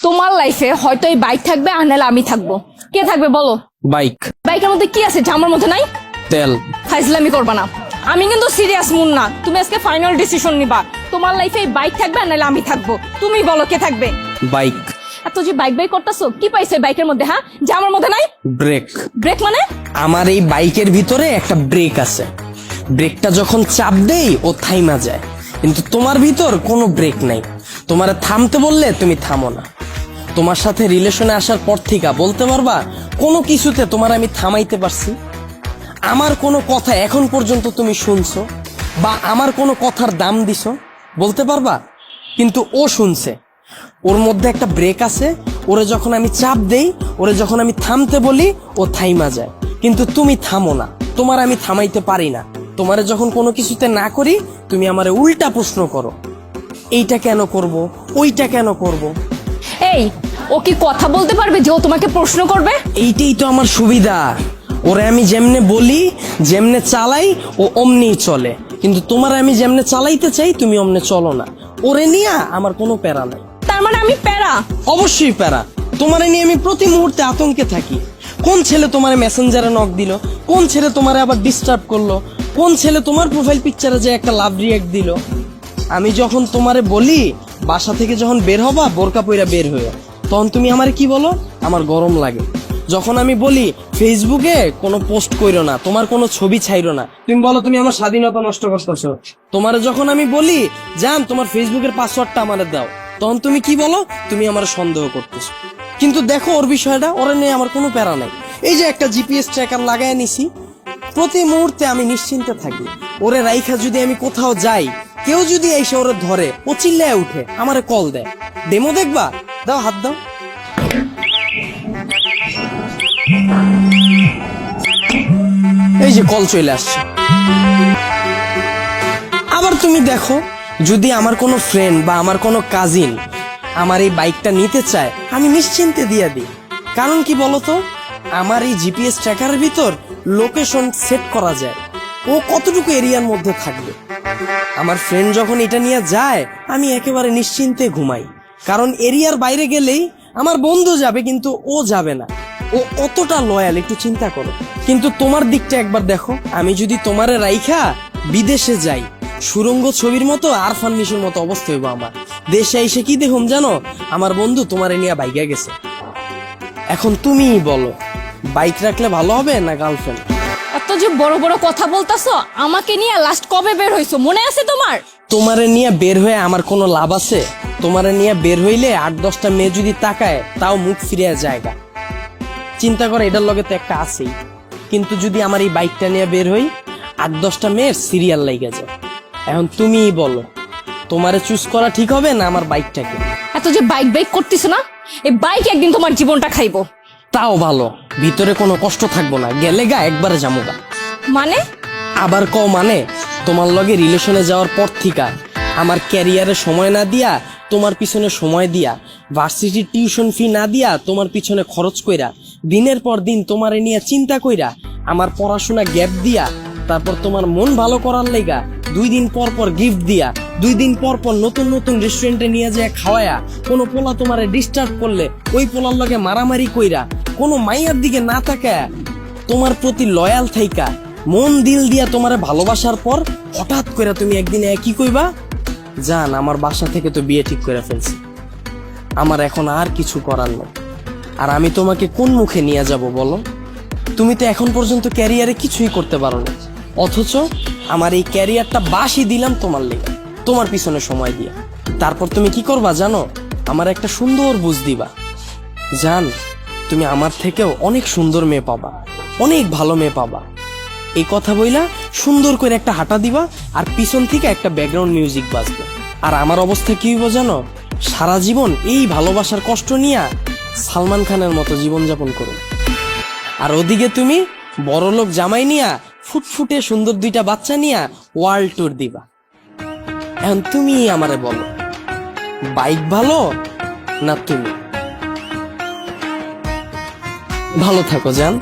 তোমার লাইফে হয়তো এই বাইক থাকবে আর নাহলে আমি থাকবো, কে থাকবে বলো? বাইক। বাইকের মধ্যে কি আছে যা আমার মধ্যে নাই? তেল। ফাইজলামি করবা না, আমি কিন্তু সিরিয়াস মুন্না। তুমি আজকে ফাইনাল ডিসিশন নিবা, তোমার লাইফে এই বাইক থাকবে আর নাহলে আমি থাকবো। তুমি বলো কে থাকবে? বাইক। এত যে বাইক বাইক করতেছো, কি পাইছো বাইকের মধ্যে? হ্যাঁ, যা আমার মধ্যে নাই? ব্রেক। ব্রেক মানে? আমার এই বাইকের ভিতরে একটা ব্রেক আছে, ব্রেকটা যখন চাপ দেই ও থাইমা যায়, কিন্তু তোমার ভিতর কোনো ব্রেক নাই। তোমারে থামতে বললে তুমি থামো না। তোমার সাথে রিলেশনে আসার পর থেকে বলতে পারবা কোনো কিছুতে তোমার আমি থামাইতে পারছি? আমার কোনো কথা এখন পর্যন্ত তুমি শুনছো বা আমার কোনো কথার দাম দিছো বলতে পারবা? কিন্তু ও শুনছে, ওর মধ্যে একটা ব্রেক আছে। ওরে যখন আমি চাপ দেই, ওরে যখন আমি থামতে বলি, ও থাইমা যায়, কিন্তু তুমি থামো না। তোমার আমি থামাইতে পারি না। তোমারে যখন কোনো কিছুতে না করি, তুমি আমারে উল্টা প্রশ্ন করো, এইটা কেন করব, ওইটা কেন করব। এই, ও কি কথা বলতে পারবে যে ও তোমাকে প্রশ্ন করবে? এইটাই তো আমার সুবিধা। ওরে আমি যেমনে বলি, যেমনে চালাই, ও অমনি চলে। কিন্তু তোমার আমি যেমনে চালাইতে চাই, তুমি অমনে চলো না। ওরে নিয়ে আমার কোনো প্যারা নাই। তার মানে আমি প্যারা? অবশ্যই প্যারা। তোমারে নিয়ে আমি প্রতি মুহূর্তে আতঙ্কে থাকি। কোন ছেলে তোমার মেসেঞ্জারে নক দিল, কোন ছেলে তোমারে আবার ডিস্টার্ব করলো, কোন ছেলে তোমার প্রোফাইল পিকচারে যে একটা লাভ রিয়াক্ট দিল। আমি যখন তোমারে বলি বাসা থেকে যখন বের হবা বোরকা পইরা বের হয়ে, তখন তুমি আমারে কি বলো? আমার গরম লাগে। যখন আমি বলি ফেসবুকে কোনো পোস্ট কইরো না, তোমার কোনো ছবি ছাইরো না, তুমি বলো তুমি আমার স্বাধীনতা নষ্ট করতেছো। তোমারে যখন আমি বলি জান তোমার ফেসবুকের পাসওয়ার্ডটা আমারে দাও, তখন তুমি কি বলো? তুমি আমার সন্দেহ করতেছো। কিন্তু দেখো ওর বিষয়টা, ওরা নিয়ে আমার কোনো প্যারা নাই। এই যে একটা জিপিএস ট্র্যাকার লাগায় নিছি, প্রতি মুহূর্তে আমি নিশ্চিন্তে থাকি। ওরে রাইখা যদি আমি কোথাও যাই, কেউ যদি এসে ওরে ধরে, ও চিল্লায় উঠে আমারে কল দেয়, ডেমো দেখবা? দাও হাত দাও। এই যে কল চলে আসছে। আবার তুমি দেখো, যদি আমার কোনো ফ্রেন্ড বা আমার কোনো কাজিন আমার এই বাইকটা নিতে চায়, আমি নিশ্চিন্তে দিয়ে দিই। কারণ কি বলতো, আমার এই জিপিএস ট্র্যাকারের ভিতর লোকেশন সেট করা যায়, ও কতটুকু এরিয়ার মধ্যে থাকবে। আমার ফ্রেন্ড যখন এটা নিয়ে যায়, আমি একেবারে নিশ্চিন্তে ঘুমাই। কারণ এরিয়ার বাইরে গেলেই আমার বন্ধু যাবে, কিন্তু ও যাবে না। ও অতটা লয়াল, একটু চিন্তা করো। কিন্তু তোমার দিকটা একবার দেখো, আমি যদি তোমারে রাইখা বিদেশে যাই, সুরঙ্গ ছবির মতো আরফান নিশোর মতো অবস্থা হইব আমার। দেশে এসে কি দেখুন জানো? আমার বন্ধু তোমারে নিয়ে বাইকে গেছে। এখন তুমিই বলো, বাইক রাখলে ভালো হবে না গার্লফ্রেন্ড? এত যে বড় বড় কথা বলতাছো, আমাকে নিয়ে লাস্ট কবে বের হইছো মনে আছে তোমার? তোমারে নিয়ে বের হয়ে আমার কোনো লাভ আছে? তোমারে নিয়ে বের হইলে 8-10টা মেয়ে যদি তাকায়, তাও মুখ ফিরিয়ে জায়গা। চিন্তা করে, এটার লগে তো একটা আছেই। কিন্তু যদি আমার এই বাইকটা নিয়ে বের হই, 8-10টা মেয়ের সিরিয়াল লাইগা যায়। এখন তুমিই বলো, তোমারে চুজ করা ঠিক হবে না আমার বাইকটাকে? এত যে বাইক বাইক করতেছো না, এই বাইক একদিন তোমার জীবনটা খাইবো। তাও ভালো, ভিতরে কোনো কষ্ট থাকবো না, গেলে গা একবারে জামুগা। মানে? আবার কও মানে? তোমার লগে রিলেশনে যাওয়ার পর থেকে আমার ক্যারিয়ারে সময় না দিয়া, তোমার পিছনে সময় দিয়া, ভার্সিটির টিউশন ফি না দিয়া, তোমার পিছনে খরচ কইরা, দিনের পর দিন তোমারে নিয়ে চিন্তা কইরা, আমার পড়াশোনা গ্যাপ দিয়া, তারপর তোমার মন ভালো করার লাইগা 2 দিন পর পর গিফট দিয়া, 2 দিন পর পর নতুন নতুন রেস্টুরেন্টে নিয়ে যায় খাওয়ায়া, কোনো পোলা তোমারে ডিস্টার্ব করলে ওই পোলার লগে মারামারি কইরা, কোনো মাইয়ার দিকে না তাকায়া, তোমার প্রতি লয়াল থাইকা, মন দিল দিয়া তোমারে ভালোবাসার পর হঠাৎ করে তুমি একদিনে কি কইবা? জান আমার বাসা থেকে তো বিয়ে ঠিক করে ফেলছি, আমার এখন আর কিছু করার নেই। আর আমি তোমাকে কোন মুখে নিয়ে যাব বলো? তুমি তো এখন পর্যন্ত ক্যারিয়ারে কিছুই করতে পারো না, অথচ আমার এই ক্যারিয়ারটা বাসই দিলাম তোমার লেগে, তোমার পিছনে সময় দিয়া। তারপর তুমি কি করবা জানো? আমার একটা সুন্দর বুঝ দিবা। জান, তুমি আমার থেকেও অনেক সুন্দর মেয়ে পাবা, অনেক ভালো মেয়ে পাবা। এই কথা বইলা সুন্দর করে একটা হাঁটা দিবা, আর পিছন থেকে একটা ব্যাকগ্রাউন্ড মিউজিক বাজবে। আর আমার অবস্থা কি হইব জানো? সারা জীবন এই ভালোবাসার কষ্ট নিয়া সালমান খানের মতো জীবনযাপন করো। আর ওদিকে তুমি বড়লোক জামাই নিয়া, ফুটফুটে সুন্দর 2টা বাচ্চা নিয়া ওয়ার্ল্ড ট্যুর দিবা। এখন তুমি আমারে বলো, বাইক ভালো না তুমি? ভালো থাকো জান।